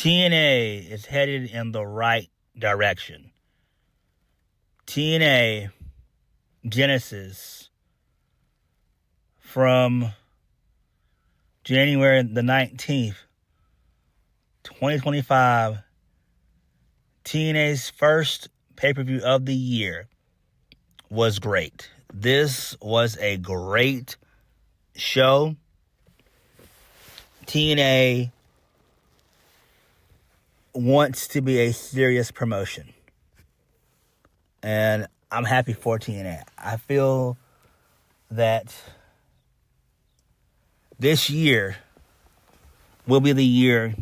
TNA is headed in the right direction. TNA Genesis from January the 19th, 2025, TNA's first pay-per-view of the year was great. This was a great show. TNA wants to be a serious promotion. And I'm happy for TNA. I feel that this year will be the year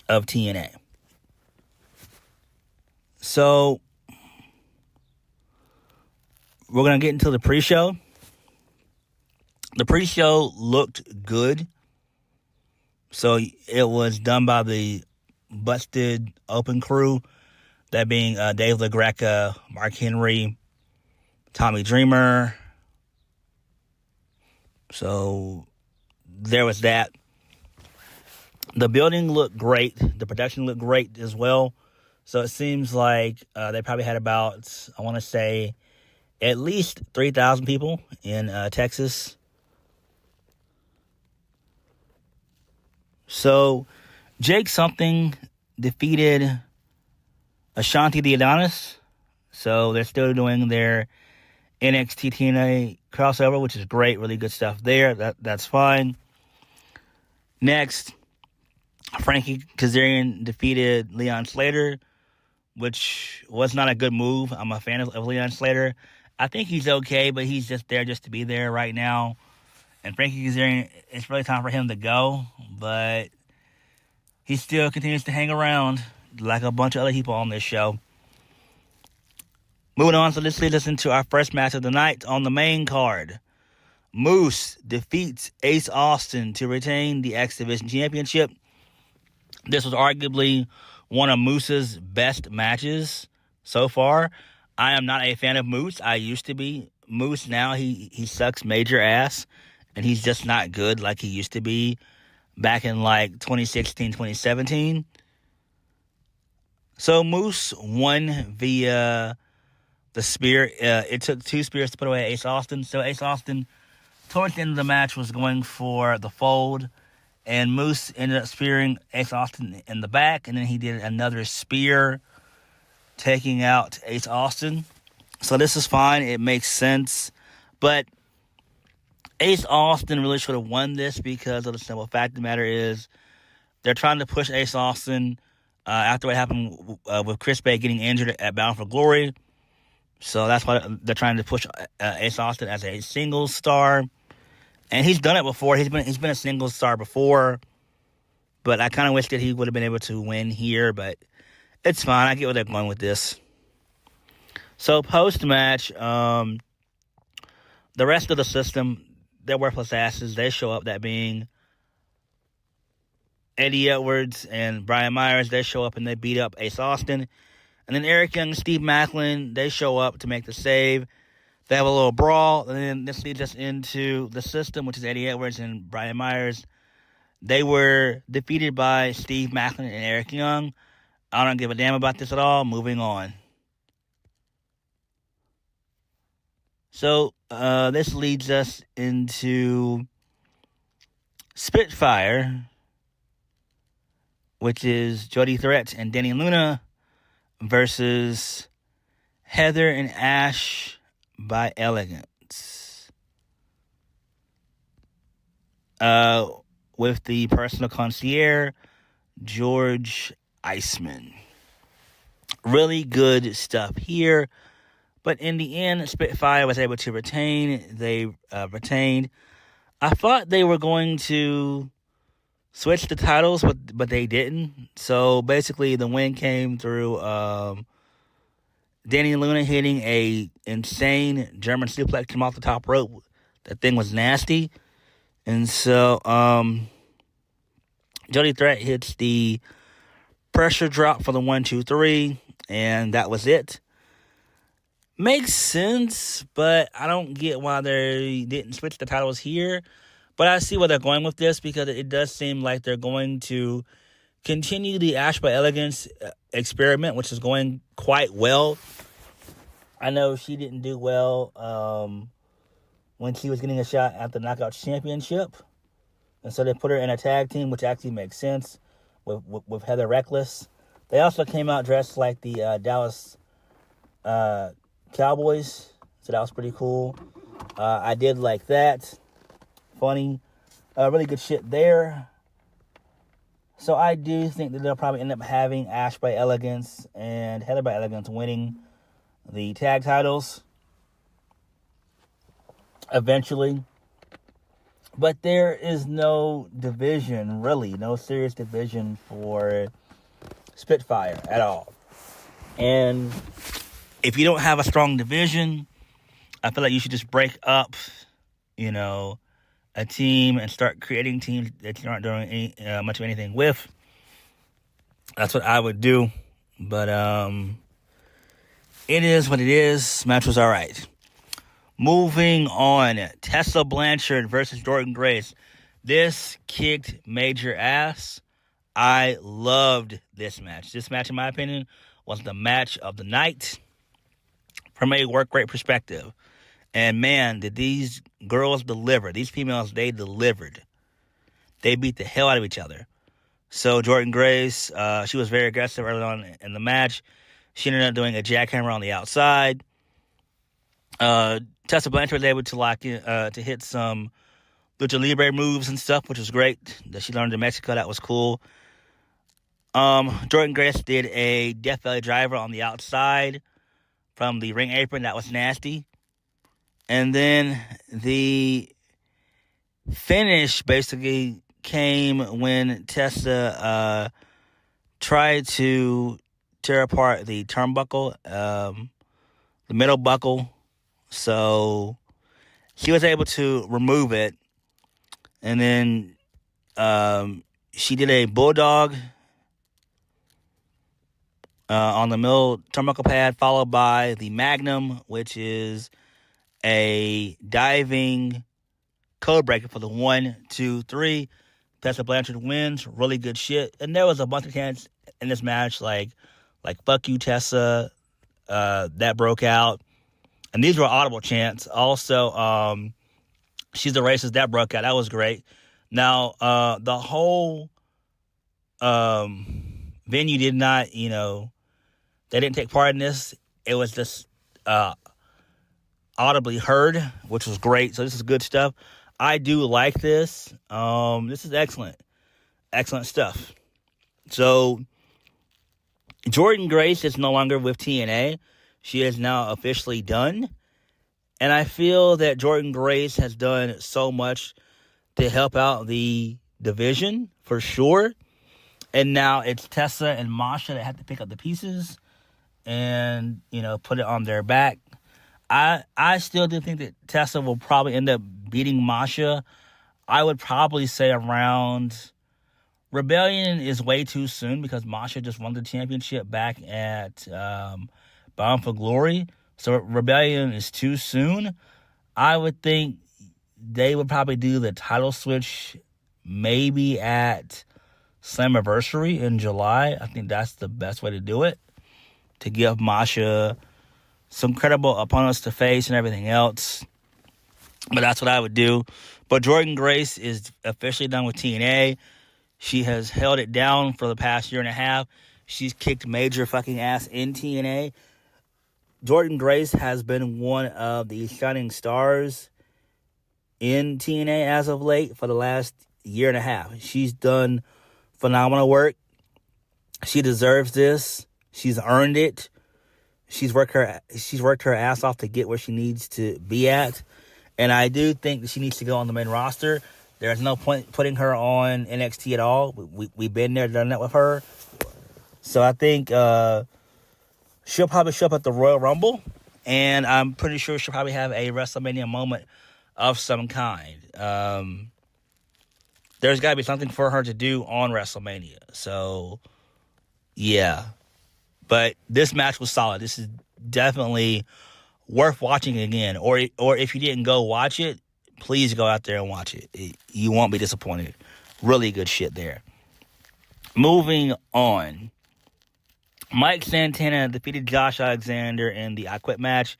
of TNA. So, we're going to get into the pre-show. The pre-show looked good. So, it was done by the Busted Open crew. That being Dave LaGreca, Mark Hendry, Tommy Dreamer. So, there was that. The building looked great. The production looked great as well. So, it seems like they probably had about, I want to say, at least 3,000 people in Texas. So, Jake something defeated Ashanti the Adonis. So, they're still doing their NXT TNA crossover, which is great. Really good stuff there. That's fine. Next, Frankie Kazarian defeated Leon Slater, which was not a good move. I'm a fan of Leon Slater. I think he's okay, but he's just there just to be there right now. And Frankie Kazarian, it's really time for him to go, but he still continues to hang around like a bunch of other people on this show. Moving on, so this leads us into our first match of the night on the main card. Moose defeats Ace Austin to retain the X Division Championship. This was arguably one of Moose's best matches so far. I am not a fan of Moose. I used to be. Moose now, he sucks major ass, and he's just not good like he used to be back in like 2016, 2017. So Moose won via the spear. It took 2 spears to put away Ace Austin. So Ace Austin, towards the end of the match, was going for the fold. And Moose ended up spearing Ace Austin in the back. And then he did another spear, taking out Ace Austin. So this is fine. It makes sense. But Ace Austin really should have won this because of the simple fact of the matter is they're trying to push Ace Austin after what happened with Chris Bay getting injured at Bound for Glory. So that's why they're trying to push Ace Austin as a singles star. And he's done it before. He's been a singles star before. But I kind of wish that he would have been able to win here. But it's fine. I get where they're going with this. So post-match, the rest of the system, they're worthless asses. They show up, that being Eddie Edwards and Brian Myers. They show up and they beat up Ace Austin. And then Eric Young and Steve Macklin, they show up to make the save. They have a little brawl. And then this leads us into the system, which is Eddie Edwards and Brian Myers. They were defeated by Steve Macklin and Eric Young. I don't give a damn about this at all. Moving on. So, this leads us into Spitfire, which is Jody Threat and Danny Luna versus Heather and Ash by Elegance. With the personal concierge, George Iceman. Really good stuff here. But in the end, Spitfire was able to retain. They retained. I thought they were going to switch the titles, but they didn't. So basically, the win came through Danny Luna hitting a insane German suplex from off the top rope. That thing was nasty. And so Jody Threat hits the pressure drop for the 1-2-3, and that was it. Makes sense, but I don't get why they didn't switch the titles here. But I see where they're going with this because it does seem like they're going to continue the Ash by Elegance experiment, which is going quite well. I know she didn't do well when she was getting a shot at the Knockouts Championship. And so they put her in a tag team, which actually makes sense, with Heather Reckless. They also came out dressed like the Dallas Cowboys, so that was pretty cool. I did like that. Funny. Really good shit there. So I do think that they'll probably end up having Ash by Elegance and Heather by Elegance winning the tag titles eventually. But there is no division, really, no serious division for Spitfire at all. And if you don't have a strong division, I feel like you should just break up, a team and start creating teams that you aren't doing much of anything with. That's what I would do. But it is what it is. Match was all right. Moving on, Tessa Blanchard versus Jordynne Grace. This kicked major ass. I loved this match. This match, in my opinion, was the match of the night from a work rate perspective. And man, did these girls deliver. These females, they delivered. They beat the hell out of each other. So Jordynne Grace, she was very aggressive early on in the match. She ended up doing a jackhammer on the outside. Tessa Blanchard was able to to hit some lucha libre moves and stuff, which was great. That she learned in Mexico. That was cool. Jordynne Grace did a Death Valley Driver on the outside from the ring apron. That was nasty. And then the finish basically came when Tessa tried to tear apart the turnbuckle, the middle buckle. So she was able to remove it. And then she did a bulldog on the middle turnbuckle pad, followed by the Magnum, which is a diving code breaker for the 1, 2, 3. Tessa Blanchard wins. Really good shit. And there was a bunch of chants in this match, like fuck you, Tessa. That broke out. And these were audible chants. Also, she's a racist. That broke out. That was great. Now, the whole venue did not, they didn't take part in this. It was just audibly heard, which was great. So this is good stuff. I do like this. This is excellent. Excellent stuff. So Jordynne Grace is no longer with TNA. She is now officially done. And I feel that Jordynne Grace has done so much to help out the division, for sure. And now it's Tessa and Masha that have to pick up the pieces and, put it on their back. I still do think that Tessa will probably end up beating Masha. I would probably say around... Rebellion is way too soon because Masha just won the championship back at Bound for Glory. So Rebellion is too soon. I would think they would probably do the title switch maybe at Slammiversary in July. I think that's the best way to do it, to give Masha some credible opponents to face and everything else. But that's what I would do. But Jordynne Grace is officially done with TNA. She has held it down for the past year and a half. She's kicked major fucking ass in TNA. Jordynne Grace has been one of the shining stars in TNA as of late for the last year and a half. She's done phenomenal work. She deserves this. She's earned it. She's worked her ass off to get where she needs to be at. And I do think that she needs to go on the main roster. There's no point putting her on NXT at all. We've been there, done that with her. So I think she'll probably show up at the Royal Rumble. And I'm pretty sure she'll probably have a WrestleMania moment of some kind. There's got to be something for her to do on WrestleMania. So, yeah. But this match was solid. This is definitely worth watching again. Or if you didn't go watch it, please go out there and watch it. You won't be disappointed. Really good shit there. moving on. Mike Santana defeated Josh Alexander in the I Quit match.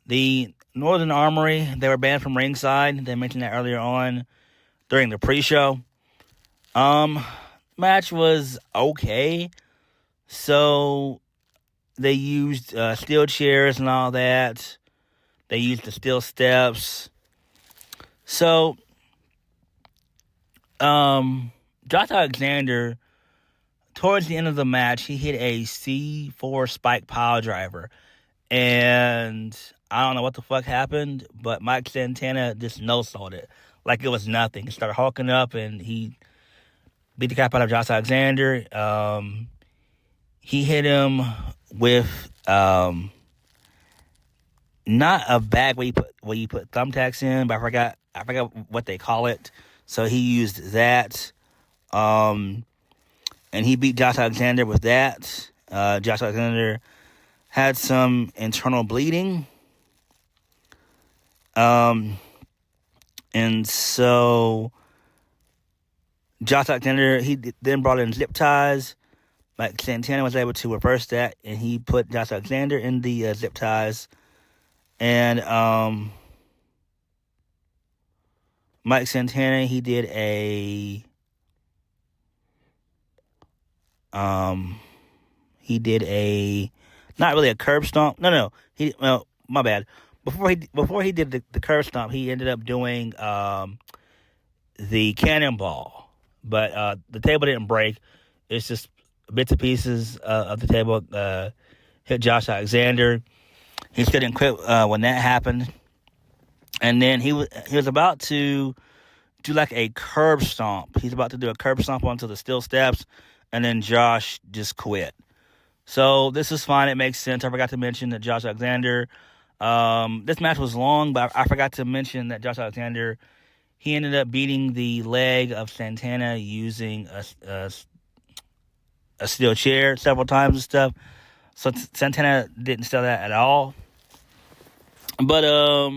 The Northern Armory, they were banned from ringside. They mentioned that earlier on during the pre-show. Match was okay. So they used steel chairs and all that. They used the steel steps. So, Josh Alexander, towards the end of the match, he hit a C4 spike pile driver. And I don't know what the fuck happened, but Mike Santana just no-sold it like it was nothing. He started hulking up, and he beat the crap out of Josh Alexander. He hit him with not a bag where you put thumbtacks in, but I forgot what they call it. So he used that, and he beat Josh Alexander with that. Josh Alexander had some internal bleeding, and so Josh Alexander, he then brought in zip ties. Mike Santana was able to reverse that, and he put Josh Alexander in the zip ties. And Mike Santana, he did a not really a curb stomp. No, my bad. Before he did the curb stomp, he ended up doing the cannonball, but the table didn't break. It's just bits and pieces of the table hit Josh Alexander. He still didn't quit when that happened, and then he was about to do like a curb stomp. He's about to do a curb stomp onto the steel steps, and then Josh just quit. So this is fine. It makes sense. I forgot to mention that Josh Alexander. This match was long, but I forgot to mention that Josh Alexander, he ended up beating the leg of Santana using a steel chair several times and stuff. So Santana didn't sell that at all. But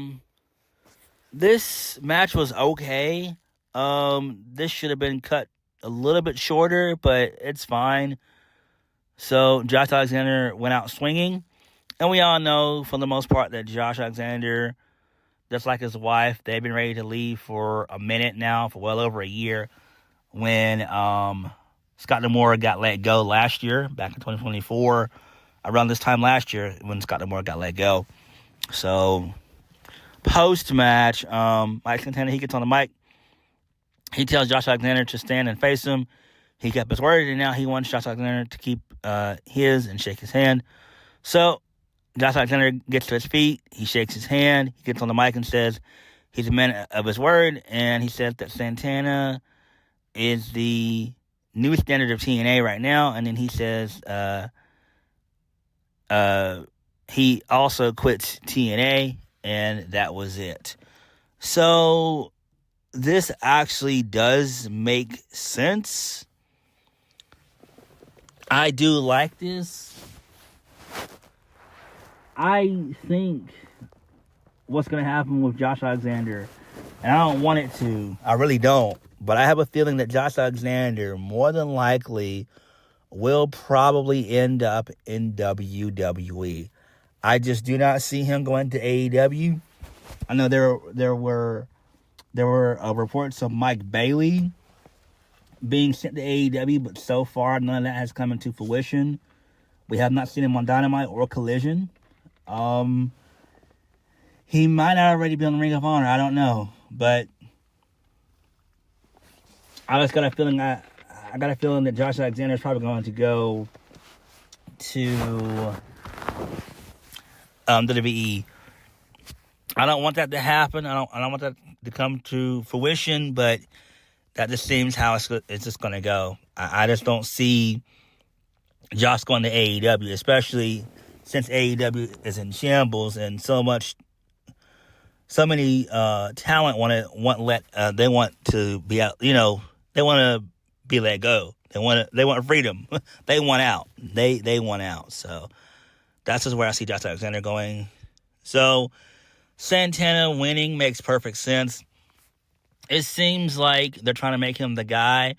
this match was okay. This should have been cut a little bit shorter, but it's fine. So Josh Alexander went out swinging. And we all know, for the most part, that Josh Alexander, just like his wife, they've been ready to leave for a minute now, for well over a year, when Scott D'Amore got let go last year, back in 2024, around this time last year, when Scott D'Amore got let go. So, post-match, Mike Santana, he gets on the mic. He tells Josh Alexander to stand and face him. He kept his word, and now he wants Josh Alexander to keep his and shake his hand. So, Josh Alexander gets to his feet. He shakes his hand. He gets on the mic and says he's a man of his word. And he says that Santana is the new standard of TNA right now. And then he says he also quits TNA. And that was it. So this actually does make sense. I do like this. I think what's going to happen with Josh Alexander, and I don't want it to, I really don't, but I have a feeling that Josh Alexander more than likely will probably end up in WWE. I just do not see him going to AEW. I know there were reports of Mike Bailey being sent to AEW, but so far none of that has come into fruition. We have not seen him on Dynamite or Collision. He might already be on the Ring of Honor. I don't know, but I just got a feeling. I got a feeling that Josh Alexander is probably going to go to WWE. I don't want that to happen. I don't want that to come to fruition, but that just seems how it's just going to go. I just don't see Josh going to AEW, especially since AEW is in shambles and so many talent they want to be out. You know, they want to be let go. They want freedom. They want out. They want out. So that's just where I see Josh Alexander going. So Santana winning makes perfect sense. It seems like they're trying to make him the guy.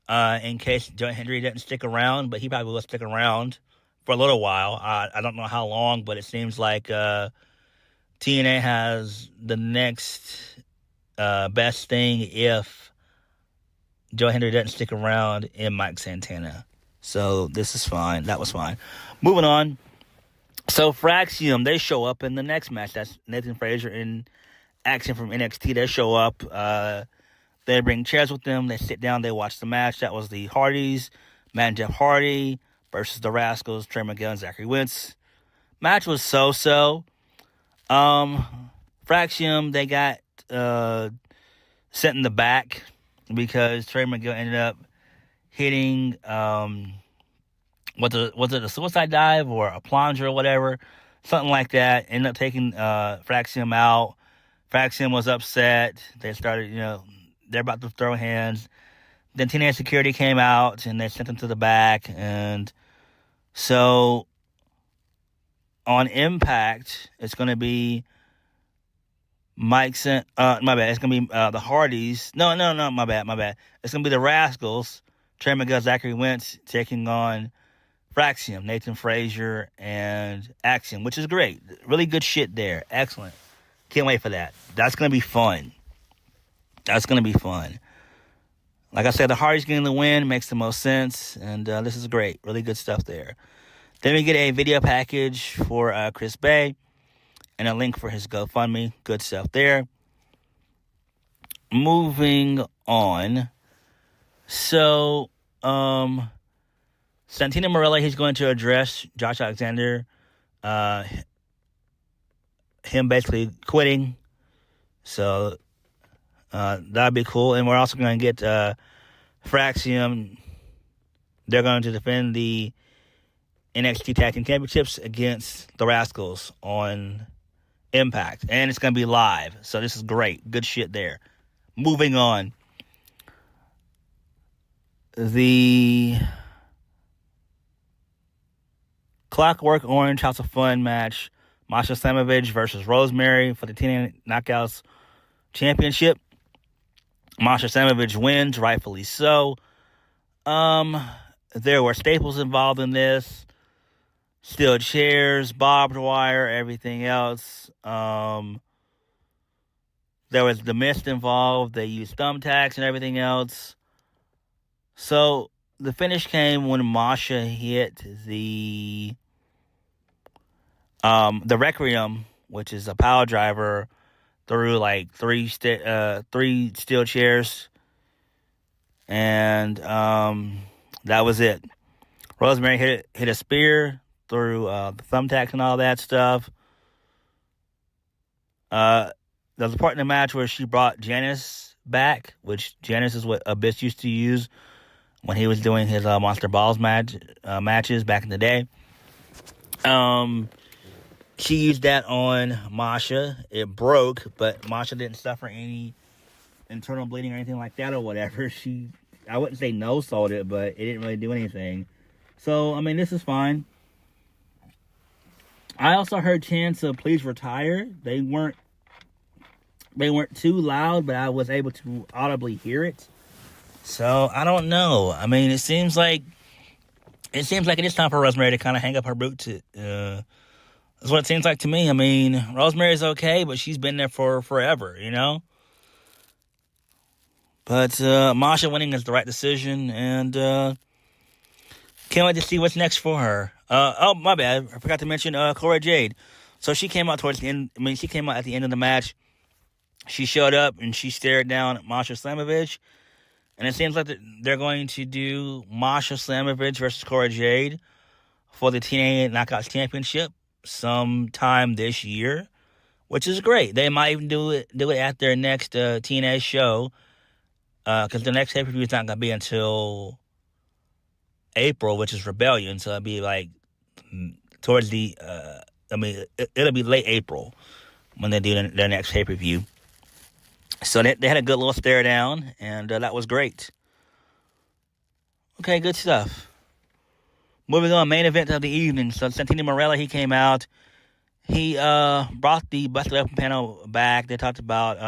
in case Hendry didn't stick around, but he probably will stick around for a little while. I don't know how long, but it seems like TNA has the next best thing if Hendry doesn't stick around in Mike Santana. So this is fine. That was fine. Moving on. So Fraxium, they show up in the next match. That's Nathan Frazier and Action from NXT. They show up. They bring chairs with them. They sit down. They watch the match. That was the Hardys, Matt and Jeff Hardy versus the Rascals, Trey Miguel and Zachary Wentz. Match was so-so. Fraxium, they got sent in the back because Trey Miguel ended up hitting was it a suicide dive or a plunger or whatever, something like that. Ended up taking Fraxium out. Fraxium was upset. They started, they're about to throw hands. Then TNA security came out and they sent them to the back. And so on Impact, it's going to be my bad. It's going to be the Hardys. No, my bad. It's going to be the Rascals, Trey Miguel, Zachary Wentz, taking on Fraxium, Nathan Frazier, and Axiom, which is great. Really good shit there. Excellent. Can't wait for that. That's going to be fun. Like I said, the Hardys getting the win makes the most sense, and this is great. Really good stuff there. Then we get a video package for Chris Bay and a link for his GoFundMe. Good stuff there. Moving on. So, Santino Marella, he's going to address Josh Alexander. Him basically quitting. So, that'd be cool. And we're also going to get Fraxium. They're going to defend the NXT Tag Team Championships against the Rascals on Impact. And it's going to be live. So this is great. Good shit there. Moving on. The Clockwork Orange House of Fun match. Masha Slamovich versus Rosemary for the TNA Knockouts Championship. Masha Slamovich wins, rightfully so. There were staples involved in this. Steel chairs, barbed wire, everything else. There was the mist involved. They used thumbtacks and everything else. So the finish came when Masha hit the Requiem, which is a power driver, through like three steel chairs, and that was it. Rosemary hit a spear through the thumbtacks and all that stuff. There was a part in the match where she brought Janice back, which Janice is what Abyss used to use when he was doing his Monster Balls matches back in the day. She used that on Masha. It broke, but Masha didn't suffer any internal bleeding or anything like that or whatever. I wouldn't say no-sold it, but it didn't really do anything. So, I mean, this is fine. I also heard chants of "please retire." They weren't too loud, but I was able to audibly hear it. So, I don't know. I mean, it seems like it is time for Rosemary to kind of hang up her boot that's what it seems like to me. I mean, Rosemary's okay, but she's been there for forever, But Masha winning is the right decision, and can't wait to see what's next for her. Oh, my bad. I forgot to mention Cora Jade. So she came out towards the end. I mean, she came out at the end of the match. She showed up, and she stared down at Masha Slamovich. And it seems like they're going to do Masha Slamovich versus Cora Jade for the TNA Knockouts Championship sometime this year, which is great. They might even do it at their next TNA show, because the next pay-per-view is not going to be until April, which is Rebellion, so it'll be like towards the it'll be late April when they do their next pay-per-view. So they had a good little stare down, and that was great. Okay, good stuff. Moving on, main event of the evening. So Santino Marella, he came out. He brought the Busted Open panel back. They talked about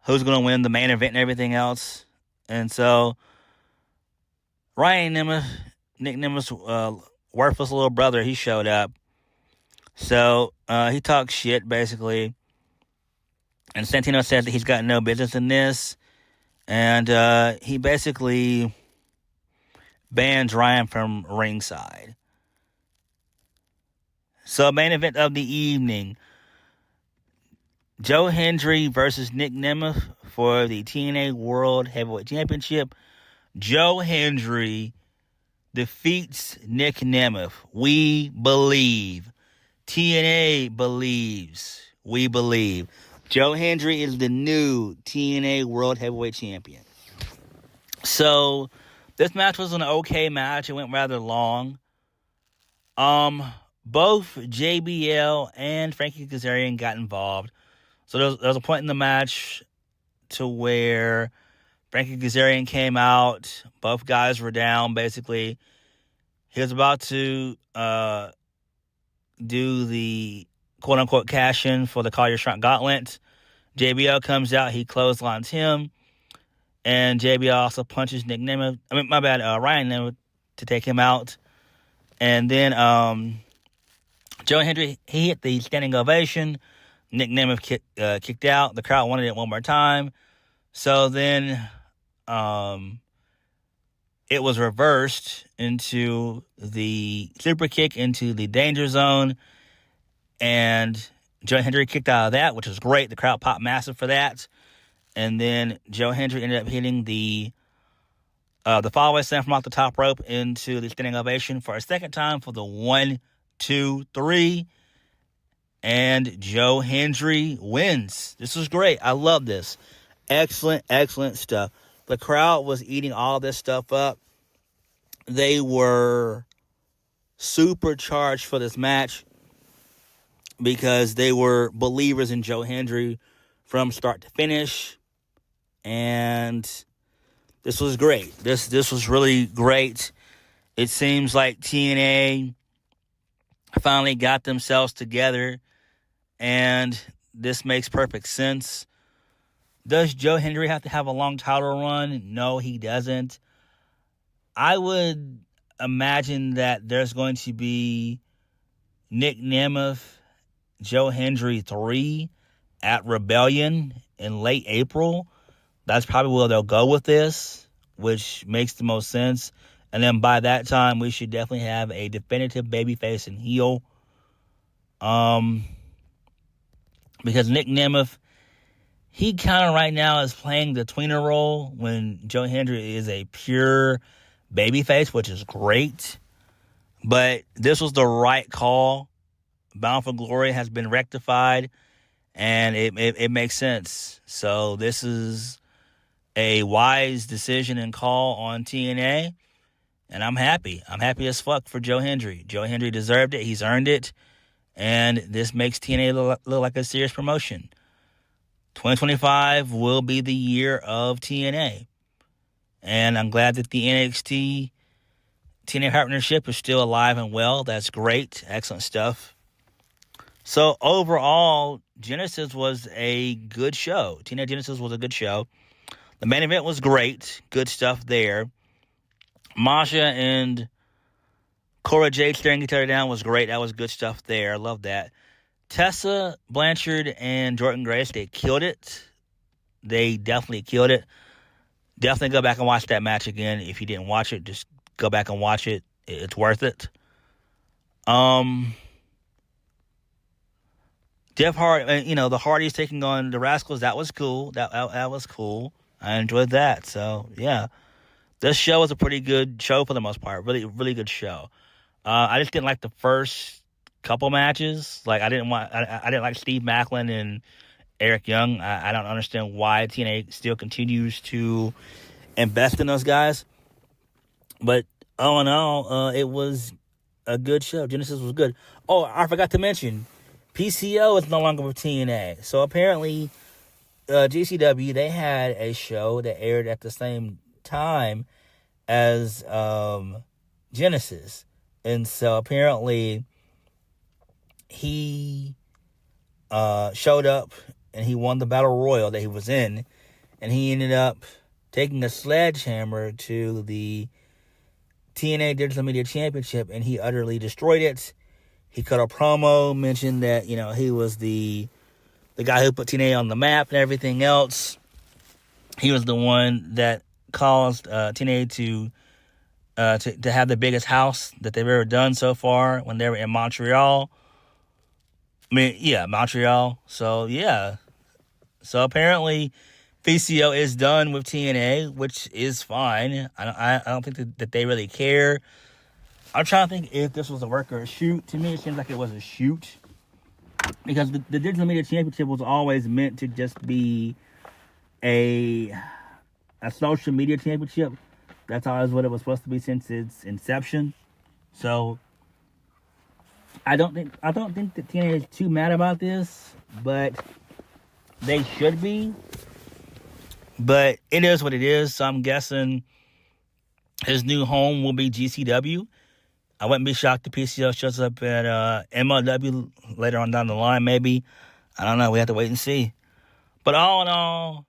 who's going to win the main event and everything else. And so Ryan Nemeth, Nick Nemeth's worthless little brother, he showed up. So he talks shit, basically. And Santana says that he's got no business in this. And he basically bans Ryan from ringside. So main event of the evening, Joe Hendry versus Nick Nemeth for the TNA World Heavyweight Championship. Joe Hendry defeats Nick Nemeth. We believe. TNA believes. We believe. Joe Hendry is the new TNA World Heavyweight Champion. So, this match was an okay match. It went rather long. Both JBL and Frankie Kazarian got involved. So there was a point in the match to where Frankie Kazarian came out. Both guys were down, basically. He was about to do the quote-unquote cash-in for the Call Your Shot Gauntlet. JBL comes out. He clotheslines him. And JBL also punches Ryan Nemeth to take him out. And then Joe Hendry, he hit the standing ovation. Nick Nemeth kicked out. The crowd wanted it one more time. So then it was reversed into the super kick into the danger zone. And Joe Hendry kicked out of that, which was great. The crowd popped massive for that. And then Joe Hendry ended up hitting the follow-away slam from off the top rope into the standing ovation for a second time for the 1, 2, 3. And Joe Hendry wins. This was great. I love this. Excellent, excellent stuff. The crowd was eating all this stuff up. They were supercharged for this match because they were believers in Joe Hendry from start to finish. And this was great. This was really great. It seems like TNA finally got themselves together, and this makes perfect sense. Does Joe Hendry have to have a long title run? No, he doesn't. I would imagine that there's going to be Nick Nemeth, Joe Hendry 3 at Rebellion in late April. That's probably where they'll go with this, which makes the most sense. And then by that time, we should definitely have a definitive babyface and heel. Because Nick Nemeth, he kind of right now is playing the tweener role when Joe Hendry is a pure babyface, which is great. But this was the right call. Bound for Glory has been rectified, and it makes sense. So this is a wise decision and call on TNA, and I'm happy. I'm happy as fuck for Joe Hendry. Joe Hendry deserved it. He's earned it, and this makes TNA look like a serious promotion. 2025 will be the year of TNA, and I'm glad that the NXT TNA partnership is still alive and well. That's great. Excellent stuff. So overall, Genesis was a good show. TNA Genesis was a good show. The main event was great. Good stuff there. Masha and Cora Jade staring each other down was great. That was good stuff there. I love that. Tessa Blanchard and Jordynne Grace, they killed it. They definitely killed it. Definitely go back and watch that match again. If you didn't watch it, just go back and watch it. It's worth it. Jeff Hardy, the Hardys taking on the Rascals, that was cool. That was cool. I enjoyed that. So, yeah. This show was a pretty good show for the most part. Really, really good show. I just didn't like the first couple matches. Like, I didn't like Steve Maclin and Eric Young. I don't understand why TNA still continues to invest in those guys. But all in all, it was a good show. Genesis was good. Oh, I forgot to mention, PCO is no longer with TNA. So apparently, GCW, they had a show that aired at the same time as Genesis. And so apparently, he showed up and he won the Battle Royal that he was in. And he ended up taking a sledgehammer to the TNA Digital Media Championship, and he utterly destroyed it. He cut a promo, mentioned that, he was the guy who put TNA on the map and everything else. He was the one that caused TNA to have the biggest house that they've ever done so far when they were in Montreal. Montreal. So, yeah. So, apparently, PCO is done with TNA, which is fine. I don't think that they really care. I'm trying to think if this was a work or a shoot. To me, it seems like it was a shoot. Because the Digital Media Championship was always meant to just be a social media championship. That's always what it was supposed to be since its inception. So I don't think that TNA is too mad about this, but they should be. But it is what it is. So I'm guessing his new home will be GCW. I wouldn't be shocked if PCO shows up at MLW later on down the line, maybe. I don't know. We have to wait and see. But all in all,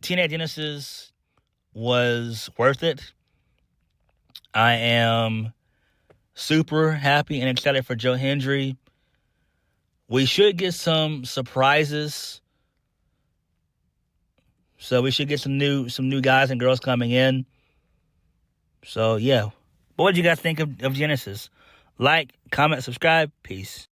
TNA Genesis was worth it. I am super happy and excited for Joe Hendry. We should get some surprises. So we should get some new guys and girls coming in. So, yeah. But what did you guys think of Genesis? Like, comment, subscribe. Peace.